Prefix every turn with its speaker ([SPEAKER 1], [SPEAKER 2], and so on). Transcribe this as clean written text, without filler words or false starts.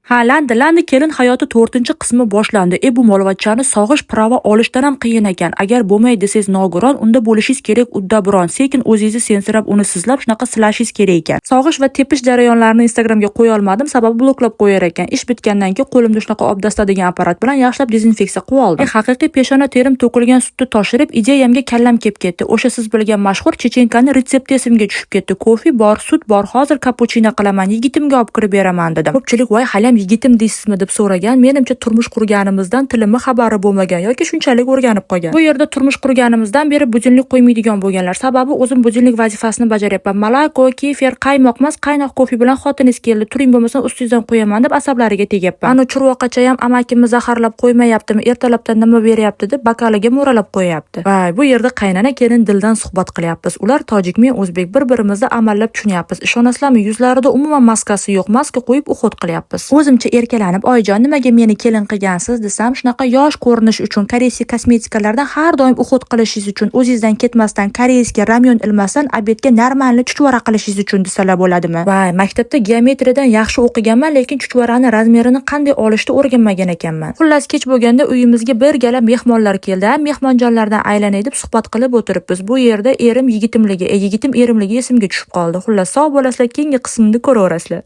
[SPEAKER 1] Ha, landi kelin hayoti 4-qismi boshlandi. Bu molvachchani sog'ish prava olishdan ham qiyin ekan. Agar bo'lmay desangiz nogiron, unda bo'lishingiz kerak uddaburon. Sekin o'zingizni sensirab uni sizlab shunaqa silashingiz kerak ekan. Sog'ish va tepish jarayonlarini Instagramga qo'ya olmadim, sababi bloklab qo'yar ekan. Ish bitgandan keyin qo'limda shunaqa obdasta degan apparat bilan yaxshilab dezinfeksiya qilib oldim. Haqiqiy peshona terim to'kilgan sutni toshirib, ideyamga kallam kelib ketdi. O'sha siz bilgan mashhur chechenkani retsepti esimga tushib ketdi. Kofe bor, sut bor, hozir kapuchino qilaman, yigitimga olib kirib beraman dedim. Ko'pchilik voy hali yigitim deysizmi deb so'ragan. Menimcha turmush qurganimizdan tilimni xabari bo'lmagan yoki shunchalik o'rganib qolgan. Bu yerda turmush qurganimizdan beri budilnik qo'ymaydigan bo'lganlar. Sababi o'zim budilnik vazifasini bajaryapman. Malako, kefir, qaymoq emas, qaynoq kofe bilan xotiningiz keldi. Turing bo'lmasa ustingizdan qo'yaman deb asablariga tegyapman. Ana churvoqacha ham amakimni zaharlab qo'ymayaptimi, ertalabdan nima beryapti deb bakaliga mo'ralab qo'yapti. Voy, bu yerda qaynana kelin dildan suhbat qilyapmiz. Ular tojik, men o'zbek, bir-birimizni amallab tushunyapmiz. Ishonasizlarmi, yuzlarida umuman maskasi yo'q, maska qo'yib uxot qilyapmiz. O'zimcha erkalanib, "Oyijon, nimaga meni kelin qilgansiz?" desam, shunaqa yosh ko'rinish uchun, koreyskiy kosmetikalardan har doim uxot qilishingiz uchun, o'zingizdan ketmasdan, koreyskiy ramyon ilmasdan, obedga normalni chuchvara qilishingiz uchun desalar bo'ladimi? Voy, maktabda geometriyadan yaxshi o'qiganman, lekin chuchvarani razmerini qanday olishni o'rganmagan ekanman. Xullas, kech bo'lganda uyimizga bir gala mehmonlar keldi. Mehmonjonlardan aylanay deb suhbat qilib o'tiribmiz. Bu yerda erim yigitimligi, yigitim erimligi esimga tushib qoldi. Xullas, sog' bo'lasizlar, keyingi qismini ko'raverasizlar.